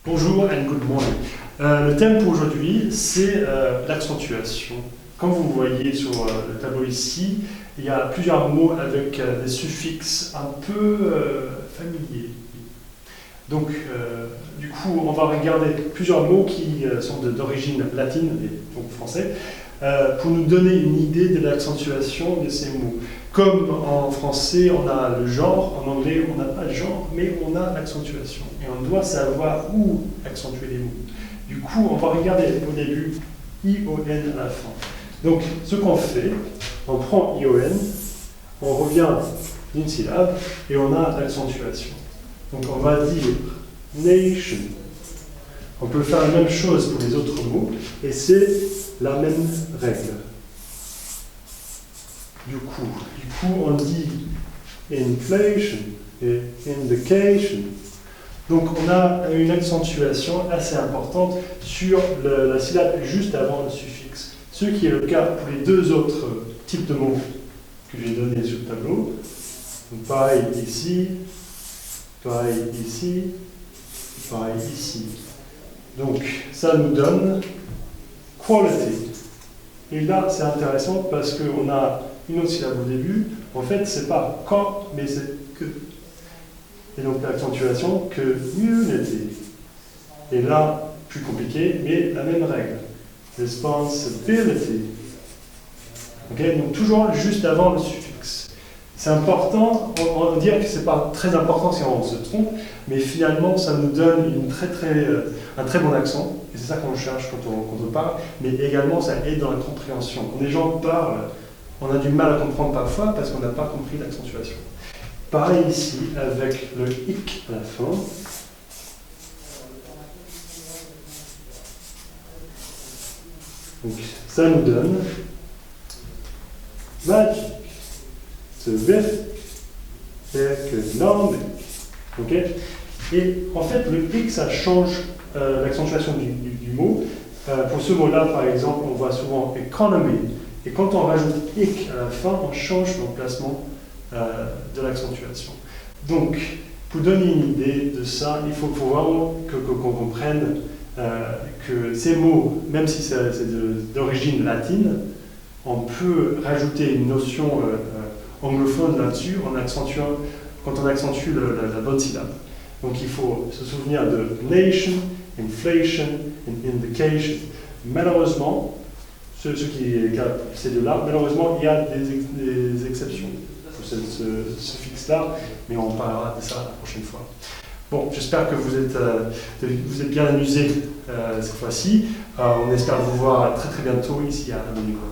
Bonjour and good morning. Le thème pour aujourd'hui, c'est l'accentuation. Comme vous voyez sur le tableau ici, il y a plusieurs mots avec des suffixes un peu familiers. Donc, du coup, on va regarder plusieurs mots qui sont d'origine latine, et donc français, pour nous donner une idée de l'accentuation de ces mots. Comme en français, on a le genre, en anglais, on n'a pas le genre, mais on a l'accentuation. Et on doit savoir où accentuer les mots. Du coup, on va regarder au début ION à la fin. Donc, ce qu'on fait, on prend ION, on revient d'une syllabe, et on a l'accentuation. Donc, on va dire nation. On peut faire la même chose pour les autres mots, et c'est la même règle. Du coup, on dit inflation et indication. Donc, on a une accentuation assez importante sur la syllabe juste avant le suffixe. Ce qui est le cas pour les deux autres types de mots que j'ai donnés sur le tableau. Donc, pareil ici, pareil ici, pareil ici. Donc, ça nous donne quality. Et là, c'est intéressant parce qu'on a une autre syllabe au début. En fait, c'est pas quand, mais c'est que. Et donc l'accentuation que unity. Et là, plus compliqué, mais la même règle. Responsibility. Okay? Donc toujours juste avant le suffixe. C'est important, on va dire que c'est pas très important si on se trompe, mais finalement ça nous donne un très bon accent, et c'est ça qu'on cherche quand on parle, mais également ça aide dans la compréhension. Quand les gens parlent, on a du mal à comprendre parfois parce qu'on n'a pas compris l'accentuation. Pareil ici avec le hic à la fin. Donc ça nous donne magic, terrific, economic. Okay? Et en fait, le hic, ça change l'accentuation du mot. Pour ce mot-là, par exemple, on voit souvent economy. Et quand on rajoute hic à la fin, on change l'emplacement de l'accentuation. Donc, pour donner une idée de ça, il faut vraiment qu'on comprenne que ces mots, même si c'est d'origine latine, on peut rajouter une notion anglophone là-dessus quand on accentue la bonne syllabe. Donc il faut se souvenir de nation, inflation, and indication. Malheureusement, ce qui est le cas pour ces deux-là, malheureusement, il y a des exceptions pour ce suffixe-là, mais on parlera de ça la prochaine fois. Bon, j'espère que vous êtes bien amusés cette fois-ci. On espère vous voir très très bientôt ici à Dominico.